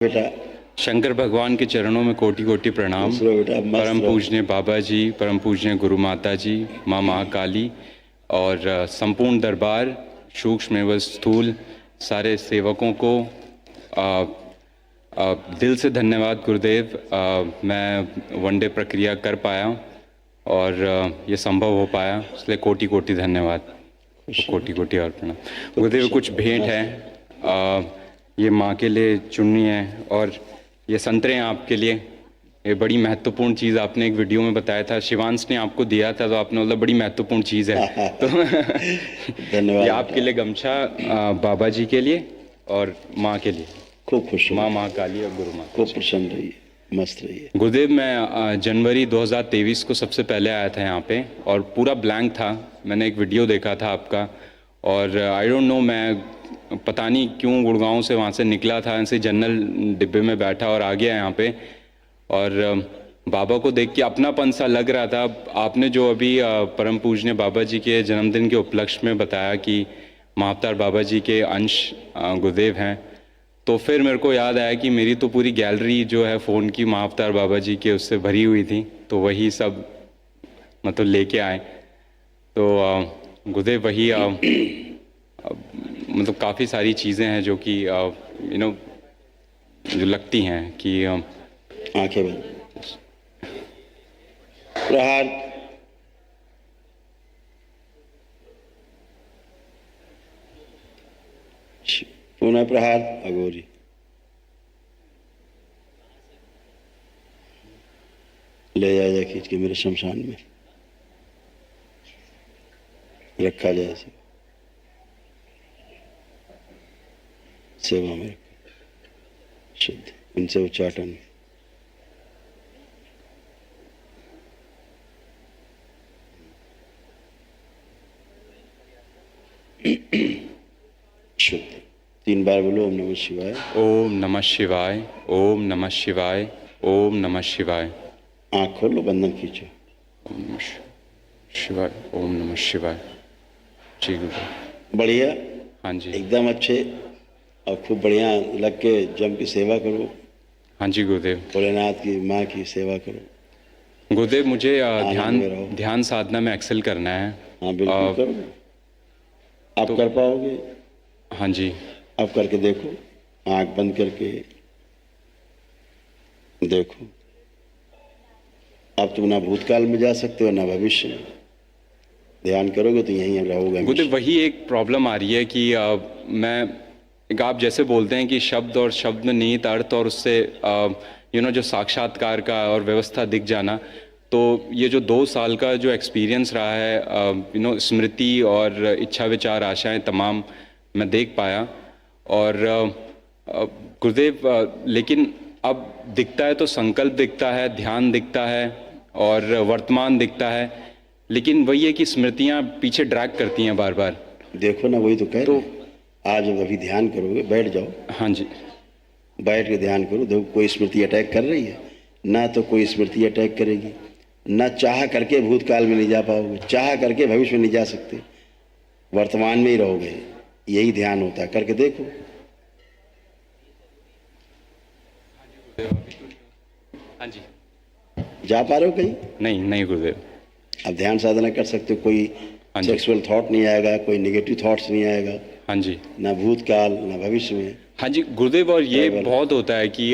बेटा शंकर भगवान के चरणों में कोटि कोटि प्रणाम। बेटा मस्त परम रहो। पूजनीय बाबा जी, परम पूजनीय गुरु माता जी, माँ महाकाली और संपूर्ण दरबार, सूक्ष्म एवं स्थूल सारे सेवकों को दिल से धन्यवाद गुरुदेव। मैं वनडे प्रक्रिया कर पाया और ये संभव हो पाया, इसलिए कोटि कोटि धन्यवाद, कोटि कोटि और प्रणाम। गुरुदेव कुछ भेंट है, ये माँ के लिए चुन्नी है और ये संतरे हैं आपके लिए। ये बड़ी महत्वपूर्ण चीज़ आपने एक वीडियो में बताया था, शिवांश ने आपको दिया था, तो आपने बोला बड़ी महत्वपूर्ण चीज़ है। तो धन्यवाद। ये आपके लिए गमछा बाबा जी के लिए और माँ के लिए। खूब खुश माँ रहिए, महाकाली और गुरु माँ। खूब प्रसन्न रहिए, मस्त रहिए। गुरुदेव मैं जनवरी 2023 को सबसे पहले आया था यहाँ पे और पूरा ब्लैंक था। मैंने एक वीडियो देखा था आपका और आई डोंट नो, मैं पता नहीं क्यों गुड़गांव से वहाँ से निकला था, ऐसे जनरल डिब्बे में बैठा और आ गया यहाँ पे और बाबा को देख के अपनापन सा लग रहा था। आपने जो अभी परम पूजनीय बाबा जी के जन्मदिन के उपलक्ष्य में बताया कि महाअवतार बाबा जी के अंश गुरुदेव हैं, तो फिर मेरे को याद आया कि मेरी तो पूरी गैलरी जो है फ़ोन की महाअवतार बाबा जी के उससे भरी हुई थी, तो वही सब मतलब लेके आए। तो गुरुदेव वही मतलब काफ़ी सारी चीज़ें हैं जो कि जो लगती हैं कि आंखें बंद, प्रहार। पुनः प्रहार, अघोरी। ले जाया खींच के मेरे शमशान में रखा जाए, सेवा में शुद्ध, उनसे उच्चाटन। शुद्ध 3 बार बोलो ओम नमः शिवाय। ओम नमः शिवाय, ओम नमः शिवाय, ओम नमः शिवाय। आँख खोलो, बंधन खींचो। ओम नमः शिवाय, ओम नमः शिवाय। जी गुरुदेव। बढ़िया, हाँ जी, एकदम अच्छे और खूब बढ़िया लग के जम की सेवा करो। हाँ जी गुरुदेव। भोलेनाथ की माँ की सेवा करो। गुरुदेव मुझे आनंद में रहो। ध्यान साधना में एक्सेल करना है। हाँ बिल्कुल करो, आप तो कर पाओगे। हाँ जी, आप करके देखो, आंख बंद करके देखो। अब तुम ना भूतकाल में जा सकते हो ना भविष्य में। ध्यान करोगे तो यहीं रहोगे। गुरुदेव वही एक प्रॉब्लम आ रही है कि मैं एक, आप जैसे बोलते हैं कि शब्द और शब्द में निहित अर्थ और उससे जो साक्षात्कार का और व्यवस्था दिख जाना, तो ये जो 2 साल का जो एक्सपीरियंस रहा है, स्मृति और इच्छा विचार आशाएं तमाम मैं देख पाया और गुरुदेव लेकिन अब दिखता है तो संकल्प दिखता है, ध्यान दिखता है और वर्तमान दिखता है, लेकिन वही है कि स्मृतियां पीछे ड्रैग करती हैं बार बार। देखो ना, वही तो कह रहे हैं। आज अभी ध्यान करोगे, बैठ जाओ। हाँ जी, बैठ के ध्यान करो। देखो कोई स्मृति अटैक कर रही है ना, तो कोई स्मृति अटैक करेगी ना। चाह करके भूतकाल में नहीं जा पाओगे, चाह करके भविष्य में नहीं जा सकते, वर्तमान में ही रहोगे। यही ध्यान होता है, करके देखो। हाँ जी। जा पा रहे हो कहीं? नहीं गुरुदेव। अब ध्यान साधना कर सकते हो, कोई हाँ जी। सेक्सुअल थॉट नहीं आएगा, कोई नेगेटिव थॉट्स नहीं आएगा। हाँ जी, ना भूतकाल ना भविष्य में। हाँ जी गुरुदेव। और ये बहुत होता है कि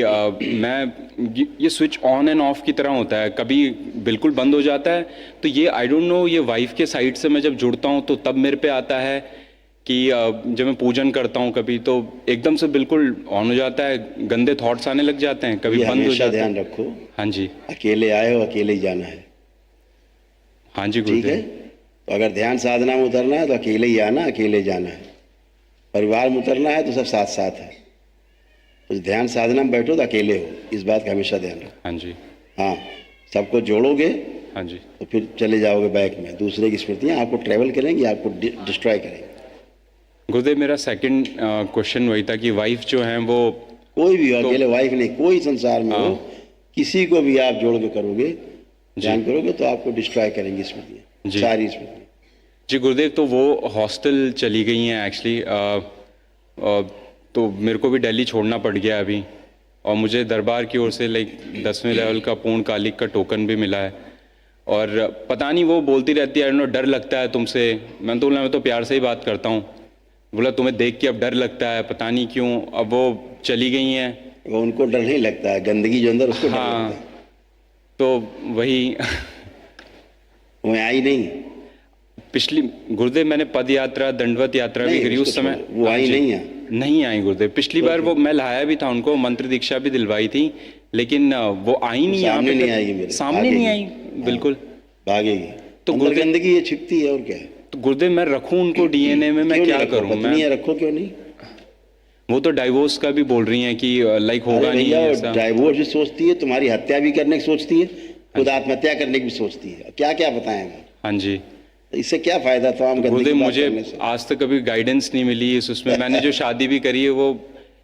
ये स्विच ऑन एंड ऑफ की तरह होता है, कभी बिल्कुल बंद हो जाता है। तो ये आई डोंट नो, ये वाइफ के साइड से मैं जब जुड़ता हूँ तो तब मेरे पे आता है कि जब मैं पूजन करता हूँ कभी, तो एकदम से बिल्कुल ऑन हो जाता है, गंदे थॉट्स आने लग जाते हैं, कभी बंद हो जाता है। ध्यान रखो। हाँ जी, अकेले आए हो, अकेले ही जाना है। हाँ जी ठीक है, गुरुदेव। तो अगर ध्यान साधना में उतरना है तो अकेले ही आना, अकेले जाना है। परिवार में उतरना है तो सब साथ साथ है। तो ध्यान साधना में बैठो तो अकेले हो, इस बात का हमेशा ध्यान रखो। हाँ जी, हाँ, सबको जोड़ोगे हाँ जी तो फिर चले जाओगे बैक में। दूसरे की स्मृतियाँ आपको ट्रेवल करेंगी, आपको डिस्ट्रॉय करेंगी। गुरुदेव। मेरा सेकंड क्वेश्चन वही था कि वाइफ जो है वो, कोई भी हो, अकेले वाइफ नहीं, कोई संसार में हो, किसी को भी आप जोड़ के करोगे, ध्यान करोगे तो आपको डिस्ट्रॉय करेंगी स्मृतियाँ, सारी स्मृतियाँ। जी गुरुदेव। तो वो हॉस्टल चली गई हैं एक्चुअली, तो मेरे को भी दिल्ली छोड़ना पड़ गया अभी और मुझे दरबार की ओर से लाइक 10वें लेवल का पूर्ण कालिक का टोकन भी मिला है। और पता नहीं वो बोलती रहती है, डर लगता है तुमसे। मैं तो बोला मैं तो प्यार से ही बात करता हूँ। बोला तुम्हें देख के अब डर लगता है, पता नहीं क्यों। अब वो चली गई हैं। वो उनको डर नहीं लगता है, गंदगी जो अंदर उसको डर हाँ, लगता है। तो वही वो आई नहीं, पिछली गुरुदेव मैंने पद यात्रा दंडवत यात्रा भी नहीं, करी उस उसको समय। छोड़ो, वो हाँ आई जी, नहीं है। नहीं आई गुरुदेव। पिछली बार वो मैं लाया भी था उनको, मंत्र दीक्षा भी दिलवाई थी, लेकिन वो आई नहीं यहाँ सामने पे नहीं तक। आएगी मेरे, सामने नहीं आई, भागेगी। बिल्कुल। भागेगी तो अंदर गुरुदेव गंदगी है, छिपती है, और क्या है। तो गुरुदेव मैं रखूं उनको डीएनए में, मैं क्यों क्या नहीं रखो, करूं? पत्नी मैं है, रखो, क्यों नहीं। वो तो डाइवोर्स का भी बोल रही हैं कि लाइक अरे होगा नहीं भैया, ऐसा। डाइवोर्स भी सोचती है, तुम्हारी हत्या भी करने की सोचती है, खुद आत्महत्या करने की भी सोचती है। क्या क्या बताएं वो। हाँ जी। इससे क्या फायदा था हम गंदगी गुरुदेव की बात मुझे करने से। आज तक कभी गाइडेंस नहीं मिली इस उसमें। मैंने जो शादी भी करी है वो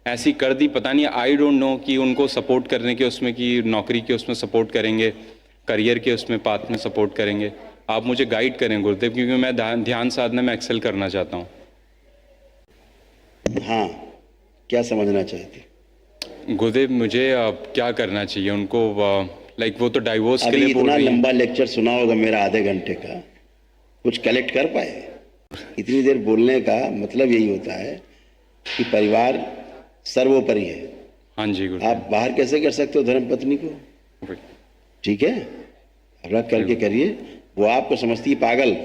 ऐसी कर दी, पता नहीं, आई डोंट नो कि उनको सपोर्ट करने के उसमें, कि नौकरी के उसमें सपोर्ट करेंगे, करियर के उसमें पाथ में सपोर्ट करेंगे। आप मुझे गाइड करें गुरुदेव, क्योंकि मैं ध्यान साधना में एक्सेल करना चाहता हूँ। हाँ, क्या समझना चाहते। गुरुदेव मुझे क्या करना चाहिए उनको? लाइक वो तो डाइवोर्स के अभी लिए बोल इतना रही हैं। लंबा लेक्चर सुना होगा मेरा, आधे घंटे का, कुछ कलेक्ट कर पाए? इतनी देर बोलने का मतलब यही होता है कि परिवार सर्वोपरि है। हाँ जी गुरुदेव। आप बाहर कैसे कर सकते हो धर्म पत्नी को? ठीक है, अपना करके करिए। वो आपको समझती है पागल,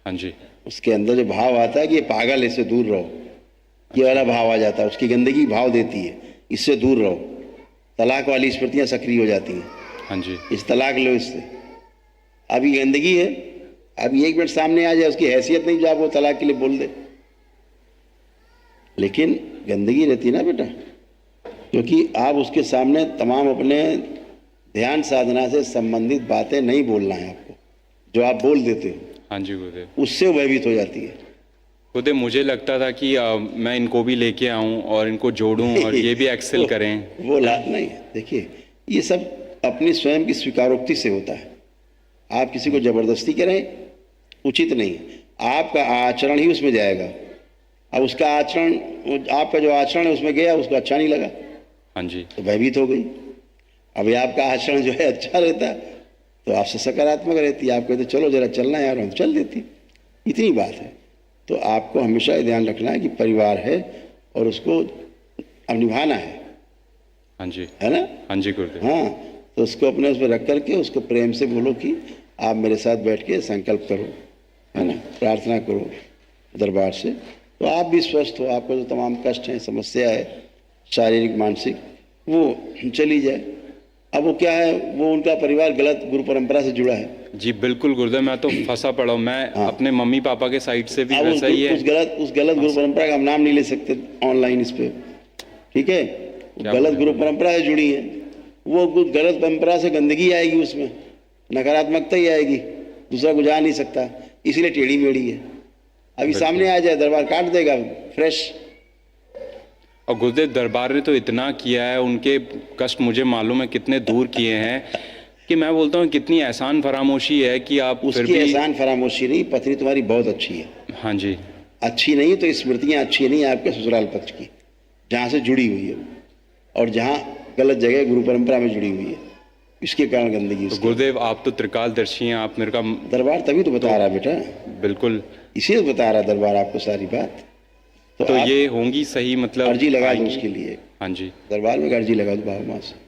हाँ जी। उसके अंदर जो भाव आता है कि ये पागल है, इससे दूर रहो, ये वाला भाव आ जाता है, उसकी गंदगी भाव देती है, इससे दूर रहो। तलाक वाली स्मृतियाँ सक्रिय हो जाती हैं। हाँ जी। इस तलाक लो इससे। अभी गंदगी है, अभी एक मिनट सामने आ जाए, उसकी हैसियत नहीं जो आप वो तलाक के लिए बोल दे, लेकिन गंदगी रहती ना बेटा, क्योंकि आप उसके सामने तमाम अपने ध्यान साधना से संबंधित बातें नहीं बोलना है आपको। जो आप बोल देते हो हाँ जी गुरुदेव। उससे वो भयभीत हो जाती है। गुरुदेव मुझे लगता था कि मैं इनको भी लेके आऊं और इनको जोड़ूं और ये भी एक्सेल करें। वो लाभ नहीं है। देखिए, ये सब अपनी स्वयं की स्वीकारोक्ति से होता है। आप किसी को जबरदस्ती करें उचित नहीं है। आपका आचरण ही उसमें जाएगा। अब उसका आचरण, आपका जो आचरण है उसमें गया, उसको अच्छा नहीं लगा, हाँ जी। तो भयभीत हो गई। अभी आपका आचरण जो है अच्छा रहता तो आपसे सकारात्मक रहती, आप कहते चलो जरा चलना यार, हम चल देती। इतनी बात है। तो आपको हमेशा ये ध्यान रखना है कि परिवार है और उसको अब निभाना है हाँ जी। ना। हाँ जी गुरुदेव। हाँ, तो उसको अपने उस पर रख करके उसको प्रेम से बोलो कि आप मेरे साथ बैठ के संकल्प करो, है ना, प्रार्थना करो दरबार से, तो आप भी स्वस्थ हो। आपको जो तमाम कष्ट हैं, समस्या है शारीरिक मानसिक, वो चली जाए। अब वो क्या है, वो उनका परिवार गलत गुरु परंपरा से जुड़ा है। जी बिल्कुल गुरुदेव, मैं तो फंसा पड़ा हूँ। मैं अपने मम्मी पापा के साइड से भी अब वैसा ही है। उस गलत गुरु परंपरा का हम नाम नहीं ले सकते ऑनलाइन इस पे, ठीक है। गलत गुरु परंपरा से जुड़ी है, वो गलत परंपरा से गंदगी आएगी, उसमें नकारात्मकता ही आएगी, दूसरा को जा नहीं सकता, इसीलिए टेढ़ी मेढ़ी है। अभी सामने आ जाए, दरबार काट देगा फ्रेश। और गुरुदेव दरबार ने तो इतना किया है, उनके कष्ट मुझे मालूम है कितने दूर किए हैं, कि मैं बोलता हूँ कितनी एहसान फरामोशी है कि आप फिर उसकी भी। एहसान फरामोशी नहीं, पत्नी तुम्हारी बहुत अच्छी है। हाँ जी। अच्छी नहीं तो स्मृतियाँ अच्छी नहीं आपके ससुराल पक्ष की, जहाँ से जुड़ी हुई है वो, और जहाँ गलत जगह गुरु परंपरा में जुड़ी हुई है, इसके कारण गंदगी। तो गुरुदेव आप तो त्रिकालदर्शी हैं, आप मेरे का। दरबार तभी तो बता रहा बेटा, बिल्कुल। इसीलिए तो बता रहा दरबार आपको सारी बात। तो ये होंगी सही, मतलब अर्जी लगा दो आएंगी? उसके लिए, हाँ जी। दरबार में अर्जी लगा दो बाबा माँ से।